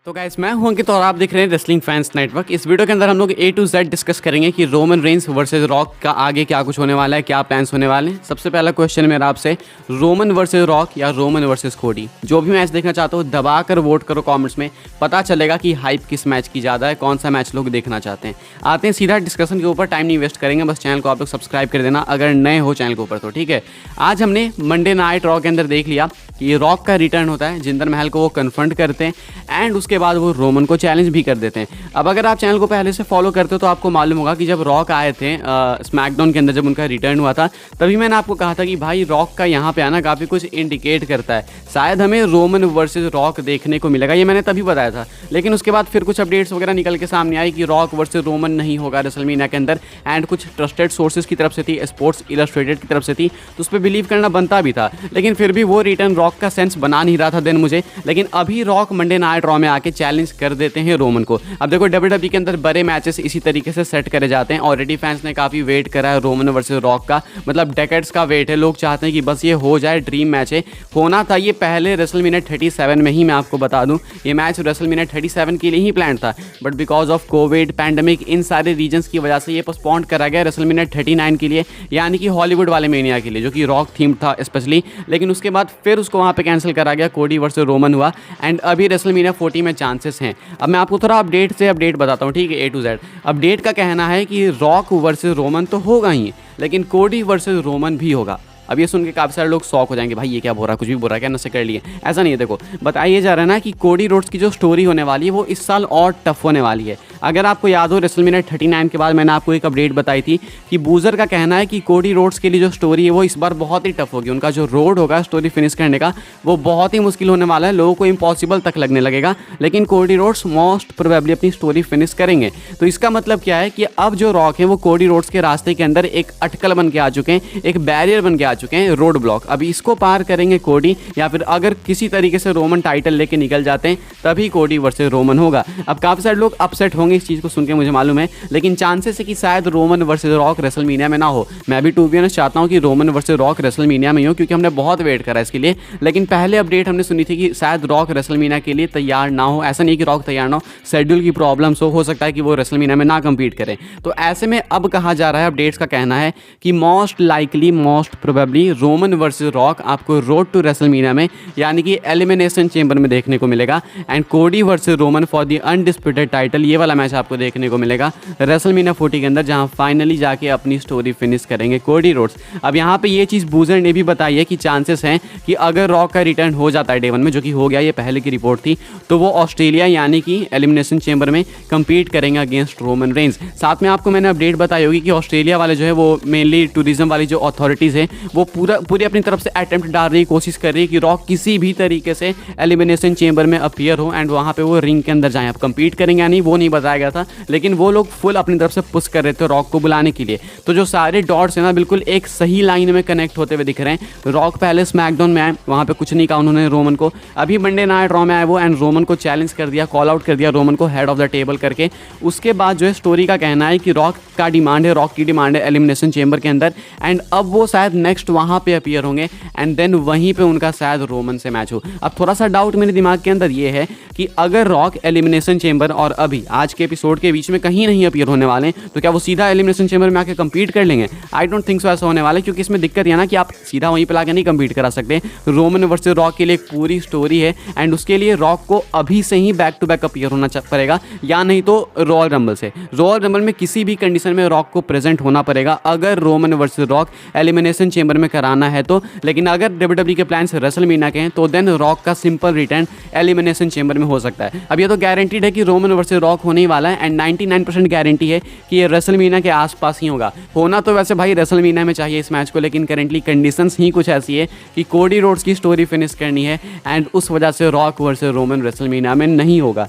तो गाइस मैं हूं अंकित और आप देख रहे हैं रेसलिंग फैंस नेटवर्क। इस वीडियो के अंदर हम लोग A to Z डिस्कस करेंगे कि रोमन रेंस वर्सेस रॉक का आगे क्या कुछ होने वाला है, क्या प्लान्स होने वाले हैं। सबसे पहला क्वेश्चन मेरा आपसे, रोमन वर्सेस रॉक या रोमन वर्सेस कोडी? जो भी मैच देखना चाहते हो दबा कर वोट करो कॉमेंट्स में, पता चलेगा कि हाइप किस मैच की ज़्यादा है, कौन सा मैच लोग देखना चाहते हैं। आते हैं सीधा डिस्कशन के ऊपर, टाइम नहीं वेस्ट करेंगे, बस चैनल को आप लोग सब्सक्राइब कर देना अगर नए हो चैनल के ऊपर तो, ठीक है। आज हमने मंडे नाइट रॉ के अंदर देख लिया कि रॉक का रिटर्न होता है, जिंदर महल को वो कन्फ्रंट करते हैं एंड उसके बाद वो रोमन को चैलेंज भी कर देते हैं। अब अगर आप चैनल को पहले से फॉलो करते हो तो आपको मालूम होगा कि जब रॉक आए थे स्मैकडाउन के अंदर, जब उनका रिटर्न हुआ था, तभी मैंने आपको कहा था कि भाई रॉक का यहाँ पे आना काफ़ी कुछ इंडिकेट करता है, शायद हमें रोमन वर्सेस रॉक देखने को मिलेगा, ये मैंने तभी बताया था। लेकिन उसके बाद फिर कुछ अपडेट्स वगैरह निकल के सामने आई कि रॉक वर्सेस रोमन नहीं होगा रेसलमेनिया के अंदर, एंड कुछ ट्रस्टेड सोर्सेज की तरफ से थी, स्पोर्ट्स इलस्ट्रेटेड की तरफ से थी, तो उस पर बिलीव करना बनता भी था। लेकिन फिर भी वो रिटर्न रॉक का सेंस बना नहीं रहा था देन मुझे। लेकिन अभी रॉक मंडे नाइट रॉ में आके चैलेंज कर देते हैं रोमन को। अब देखो WWE के अंदर बड़े मैचेस इसी तरीके से सेट करे जाते हैं। ऑलरेडी फैंस ने काफ़ी वेट करा है रोमन वर्सेस रॉक का, मतलब डेकेड्स का वेट है। लोग चाहते हैं कि बस ये हो जाए, ड्रीम मैच है। होना था ये पहले रेसलमेनिया 37 में ही, मैं आपको बता दूं ये मैच रेसलमेनिया 37 के लिए ही प्लान था, but because of COVID pandemic इन सारे रीजन्स की वजह से ये पोस्टपोन करा गया रेसलमेनिया 39 के लिए, यानी कि हॉलीवुड वाले मेनिया के लिए, जो कि रॉक थीम था स्पेशली। लेकिन उसके बाद फिर उसको वहाँ पे कैंसिल करा गया, कोडी वर्सेस रोमन हुआ एंड अभी रेसलमेनिया 40 में चांसेस हैं। अब मैं आपको थोड़ा अपडेट से अपडेट बताता हूँ, ठीक है। A to Z अपडेट का कहना है कि रॉक वर्सेस रोमन तो होगा ही, लेकिन कोडी वर्सेस रोमन भी होगा। अब ये सुन के काफ़ी सारे लोग शॉक हो जाएंगे, भाई ये क्या बोल रहा है, कुछ भी बोल रहा है क्या, नशे कर लिए। ऐसा नहीं है, देखो बताइए जा रहा है ना कि कोडी रोड्स की जो स्टोरी होने वाली है वो इस साल और टफ होने वाली है। अगर आपको याद हो रेसलमेनिया 39 के बाद मैंने आपको एक अपडेट बताई थी कि बूजर का कहना है कि कोडी रोड्स के लिए जो स्टोरी है वो इस बार बहुत ही टफ होगी। उनका जो रोड होगा स्टोरी फिनिश करने का वो बहुत ही मुश्किल होने वाला है, लोगों को इम्पॉसिबल तक लगने लगेगा। लेकिन कोडी रोड्स मोस्ट प्रोबेबली अपनी स्टोरी फिनिश करेंगे। तो इसका मतलब क्या है कि अब जो रॉक है वो कोडी रोड्स के रास्ते के अंदर एक अटकल बन के आ चुके हैं, एक बैरियर बन के आ चुके हैं, रोड ब्लॉक। अभी इसको पार करेंगे कोडी, या फिर अगर किसी तरीके से रोमन टाइटल लेके निकल जाते हैं तभी कोडी वर्सेस रोमन होगा। अब काफ़ी सारे लोग अपसेट होंगे इस चीज़ को सुन के, मुझे मालूम है, लेकिन चांसेस है कि शायद रोमन वर्सेस रॉक रेसलमेनिया में ना हो। मैं भी टू बी ऑनेस्ट चाहता हूँ कि रोमन वर्सेस रॉक रेसलमेनिया में हो, क्योंकि हमने बहुत वेट करा इसके लिए। लेकिन पहले अपडेट हमने सुनी थी कि शायद रॉक रेसलमेनिया के लिए तैयार ना हो। ऐसा नहीं कि रॉक तैयार ना हो, शेड्यूल की प्रॉब्लम्स हो सकता है कि वो रेसलमेनिया में ना कम्पीट करें। तो ऐसे में अब कहा जा रहा है, अपडेट्स का कहना है कि most likely, most probably Roman versus rock आपको रोड टू रेसलमेनिया में, यानी कि एलिमिनेशन चेंबर में देखने को मिलेगा, and Cody versus Roman for the undisputed title, ये वाला मैच आपको देखने को मिलेगा रेसलमेनिया 40 के अंदर, जहां फाइनली जाके अपनी स्टोरी फिनिश करेंगे कोडी रोड्स। अब यहाँ पे ये चीज़ बूजर ने भी बताई है कि चांसेस हैं कि अगर रॉक का रिटर्न हो जाता है डे 1 में, जो कि हो गया, ये पहले की रिपोर्ट थी, तो वो ऑस्ट्रेलिया यानी कि एलिमिनेशन चेंबर में कम्पीट करेंगे अगेंस्ट रोमन रेंस। साथ में आपको मैंने अपडेट बताई होगी कि ऑस्ट्रेलिया वाले जो है वो मेनली टूरिज्म वाली जो अथॉरिटीज़ है वो पूरी अपनी तरफ से अटेम्प्ट डाल रही है, कोशिश कर रही है कि रॉक किसी भी तरीके से एलिमिनेशन चेंबर में अपीयर हो एंड वहाँ पे वो रिंग के अंदर जाएं। अब कम्पीट करेंगे या नहीं वो नहीं बताया गया था, लेकिन वो लोग फुल अपनी तरफ से पुश कर रहे थे रॉक को बुलाने के लिए। तो जो सारे डॉट्स हैं ना बिल्कुल एक सही लाइन में कनेक्ट होते हुए दिख रहे हैं। रॉक पहले स्मैकडाउन में आए, वहाँ पे कुछ नहीं कहा उन्होंने रोमन को, अभी मंडे नाइट रॉ में आए वो एंड रोमन को चैलेंज कर दिया, कॉल आउट कर दिया रोमन को हेड ऑफ द टेबल करके। उसके बाद जो है स्टोरी का कहना है कि रॉक का डिमांड है, रॉक की डिमांड है एलिमिनेशन चेंबर के अंदर, एंड अब वो शायद नेक्स्ट वहाँ पे अपीयर होंगे एंड देन वहीं पे उनका शायद रोमन से मैच हो। अब थोड़ा सा डाउट मेरे दिमाग के अंदर ये है कि अगर रॉक एलिमिनेशन चेंबर और अभी आज के एपिसोड के बीच में कहीं नहीं अपीयर होने वाले तो क्या वो सीधा एलिमिनेशन चेंबर में आके कम्पीट कर लेंगे? आई डोंट थिंक सो ऐसा होने वाला है, क्योंकि इसमें दिक्कत यह ना कि आप सीधा वहीं पर लाके नहीं कम्पीट करा सकते। रोमन वर्सेस रॉक के लिए एक पूरी स्टोरी है एंड उसके लिए रॉक को अभी से ही बैक टू बैक अपीयर होना पड़ेगा, या नहीं तो रॉयल रंबल से। रॉयल रंबल में किसी भी कंडीशन में रॉक को प्रेजेंट होना पड़ेगा अगर Roman versus rock elimination chamber में कराना है तो। लेकिन अगर WWE के प्लान्स रेसलमेनिया के हैं तो देन रॉक का सिंपल रिटर्न एलिमिनेशन चेंबर में हो सकता है। अब ये तो गारंटीड है कि रोमन वर्सेस रॉक होने ही वाला है एंड 99% गारंटी है कि ये रेसलमेनिया के आसपास ही होगा। होना तो वैसे भाई रेसलमेनिया में चाहिए इस मैच को, लेकिन करेंटली कंडीशंस ही कुछ ऐसी है कि कोडी रोड्स की स्टोरी फिनिश करनी है एंड उस वजह से रॉक वर्सेस रोमन रेसलमेनिया में नहीं होगा।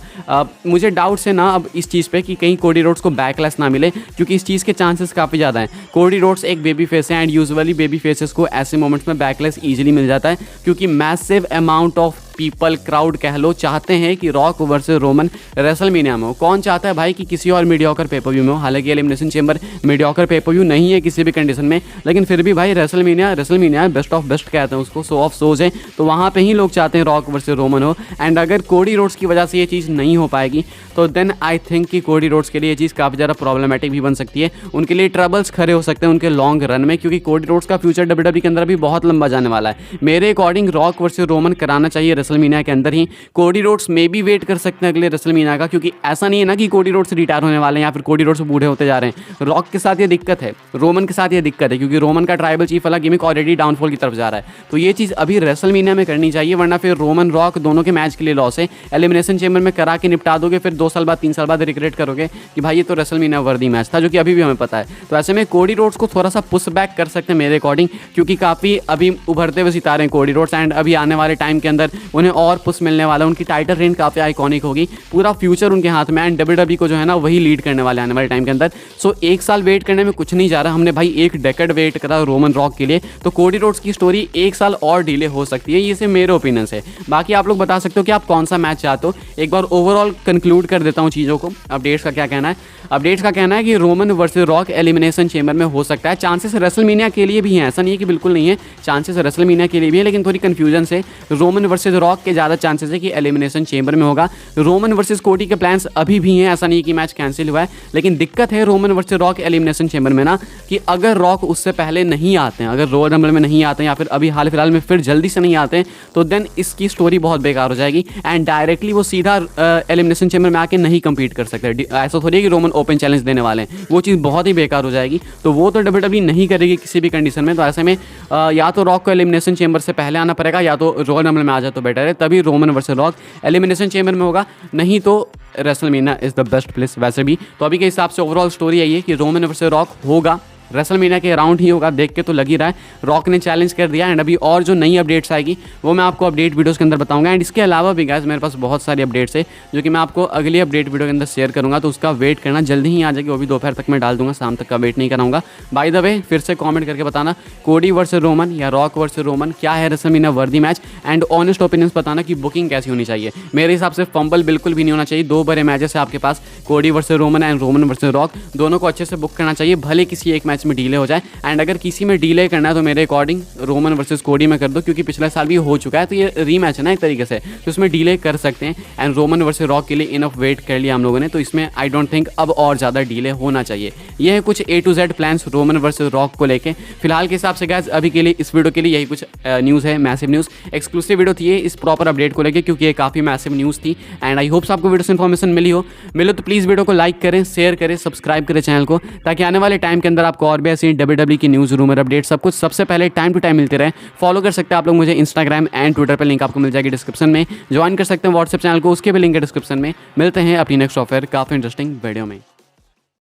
मुझे डाउट्स है ना अब इस चीज़ पे कि कहीं कोडी रोड्स को बैकलैश ना मिले, क्योंकि इस चीज़ के चांसेस काफ़ी ज़्यादा हैं। कोडी रोड्स एक बेबी फेस है एंड यूजुअली बेबी फेसेस को ऐसे मोमेंट्स में बैकलैश ईजिली मिल जाता है, क्योंकि massive amount of people crowd कह लो चाहते हैं कि रॉक वर्सेस रोमन रेसलमेनिया में हो। कौन चाहता है भाई कि किसी और मीडियोकर पेपर व्यू में हो? हालांकि elimination chamber mediocre pay per view नहीं है किसी भी कंडीशन में, लेकिन फिर भी भाई रेसलमेनिया बेस्ट ऑफ बेस्ट कहते हैं उसको, शो ऑफ शोज है, तो वहाँ पे ही लोग चाहते हैं रॉक वर्सेस रोमन हो। एंड अगर कोडी रोड्स की वजह से ये चीज़ नहीं हो पाएगी तो देन आई थिंक कि कोडी रोड्स के लिए ये चीज़ काफ़ी ज़्यादा प्रॉब्लमेटिक भी बन सकती है, उनके लिए ट्रबल्स खड़े हो सकते हैं उनके लॉन्ग रन में, क्योंकि कोडी रोड्स का फ्यूचर डब्ल्यूडब्ल्यूई के अंदर भी बहुत लंबा जाने वाला है। मेरे अकॉर्डिंग रॉक वर्सेस रोमन कराना चाहिए रेसलमेनिया के अंदर ही। कोडी रोड्स में भी वेट कर सकते हैं अगले रेसलमेनिया का, क्योंकि ऐसा नहीं है ना कि कोडी रोड्स रिटायर होने वाले हैं या फिर कोडी रोड्स बूढ़े होते जा रहे हैं। रॉक के साथ ये दिक्कत है, रोमन के साथ ये दिक्कत है, क्योंकि रोमन का ट्राइबल चीफ वाला गिमिक ऑलरेडी डाउनफॉल की तरफ जा रहा है। तो ये चीज़ अभी रेसलमेनिया में करनी चाहिए, वरना फिर रोमन रॉक दोनों के मैच के लिए लॉस है। एलिमिनेशन चेंबर में करा के निपटा दोगे, फिर 2 साल बाद 3 साल बाद रिग्रेट करोगे कि भाई ये तो रेसलमेनिया वर्दी मैच था, जो कि अभी भी हमें पता है। तो ऐसे में कोडी रोड्स को थोड़ा सा पुश बैक कर सकते हैं मेरे अकॉर्डिंग, क्योंकि काफ़ी अभी उभरते हुए सितारे हैं कोडी रोड्स, एंड अभी आने वाले टाइम के अंदर उन्हें और पुश मिलने वाला है। उनकी टाइटल रेन काफ़ी आइकॉनिक होगी, पूरा फ्यूचर उनके हाथ में, एंड डब्ल्यूडब्ल्यूई को जो है ना वही लीड करने वाले आने वाले टाइम के अंदर। सो 1 साल वेट करने में कुछ नहीं जा रहा, हमने भाई 1 डेकेड वेट करा रोमन रॉक के लिए, तो कोडी रोड्स की स्टोरी 1 साल और डिले हो सकती है। ये सिर्फ मेरे ओपिनियन से, बाकी आप लोग बता सकते हो कि आप कौन सा मैच चाहते हो। एक बार ओवरऑल कंक्लूड कर देता हूँ चीज़ों को। अपडेट्स का क्या कहना है? अपडेट्स का कहना है कि Roman versus rock elimination chamber में हो सकता है। चांसेस रेसलमेनिया के लिए भी हैं, ऐसा नहीं है कि बिल्कुल नहीं है, चांसेस रेसलमेनिया के लिए भी है, लेकिन थोड़ी कन्फ्यूजन से रोमन वर्सेस रॉक के ज़्यादा चांसेस है कि एलिमिनेशन चेंबर में होगा। रोमन वर्सेस कोडी के प्लान्स अभी भी हैं, ऐसा नहीं कि मैच कैंसिल हुआ है, लेकिन दिक्कत है Roman versus rock elimination chamber में ना, कि अगर रॉक उससे पहले नहीं आते हैं, अगर रॉयल रंबल में नहीं आते हैं, या फिर अभी हाल फिलहाल में फिर जल्दी से नहीं आते हैं, तो देन इसकी स्टोरी बहुत बेकार हो जाएगी, एंड डायरेक्टली वो सीधा एलिमिनेशन चेंबर में आके नहीं कम्पीट कर सकते। ऐसा थोड़ी है कि रोमन ओपन चैलेंज देने वाले हैं, वो चीज़ बहुत ही बेकार हो जाएगी, तो वो तो डब्ल्यूडब्ल्यूई नहीं करेगी किसी भी कंडीशन में। तो ऐसे में या तो रॉक को एलिमिनेशन चेंबर से पहले आना पड़ेगा, या तो रॉयल रंबल में आ जाए तो बेटर है, तभी Roman versus rock elimination chamber में होगा, नहीं तो WrestleMania is the best place वैसे भी। तो अभी के हिसाब से ओवरऑल स्टोरी यही है कि रोमन वर्सेस रॉक होगा, रेसलमेनिया के अराउंड ही होगा, देख के तो लग ही रहा है। रॉक ने चैलेंज कर दिया, एंड अभी और जो नई अपडेट्स आएगी वो मैं आपको अपडेट वीडियोस के अंदर बताऊंगा। एंड इसके अलावा भी गाइस मेरे पास बहुत सारी अपडेट्स है जो कि मैं आपको अगली अपडेट वीडियो के अंदर शेयर करूंगा, तो उसका वेट करना, जल्दी ही आ जाएगी, वो भी दोपहर तक मैं डाल दूंगा, शाम तक का वेट नहीं कराऊंगा। बाय द वे फिर से कॉमेंट करके बताना कोडी वर्सेस रोमन या रॉक वर्सेस रोमन क्या है रेसलमेनिया वर्दी मैच, एंड ऑनेस्ट ओपिनियंस बताना कि बुकिंग कैसी होनी चाहिए। मेरे हिसाब से फंबल बिल्कुल भी नहीं होना चाहिए। 2 बड़े मैचेस है आपके पास, कोडी versus Roman and Roman versus rock, दोनों को अच्छे से बुक करना चाहिए, भले किसी एक मैच में डिले हो जाए। एंड अगर किसी में डिले करना है तो मेरे अकॉर्डिंग रोमन वर्सेस कोडी में कर दो, क्योंकि पिछले साल भी हो चुका है, तो ये रीमैच है ना एक तरीके से, तो इसमें डिले कर सकते हैं। एंड रोमन वर्सेस रॉक के लिए इनफ वेट कर लिया हम लोगों ने, तो इसमें आई डोंट थिंक अब और ज़्यादा डिले होना चाहिए। ये है कुछ A to Z plans Roman versus rock को लेके फिलहाल के हिसाब से गाइस। अभी के लिए इस वीडियो के लिए यही कुछ न्यूज़ है, मैसिव न्यूज़, एक्सक्लूसिव वीडियो थी इस प्रॉपर अपडेट को लेकर, क्योंकि ये काफ़ी मैसिव न्यूज़ थी। एंड आई होप्स आपको वीडियो से इन्फॉर्मेशन मिले तो प्लीज़ वीडियो को लाइक करें, शेयर करें, सब्सक्राइब करें चैनल को, ताकि आने वाले टाइम के अंदर आपको और भी ऐसी डब्ल्यूडब्ल्यूई की न्यूज़, रूमर, अपडेट सब कुछ सबसे पहले टाइम टू टाइम मिलते रहे। फॉलो कर सकते हैं आप लोग मुझे इंस्टाग्राम एंड ट्विटर पर, लिंक आपको मिल जाएगी डिस्क्रिप्शन में। ज्वाइन कर सकते हैं व्हाट्सएप चैनल को, उसके भी लिंक है डिस्क्रिप्शन में। मिलते हैं अपनी नेक्स्ट ऑफर काफ़ी इंटरेस्टिंग वीडियो में।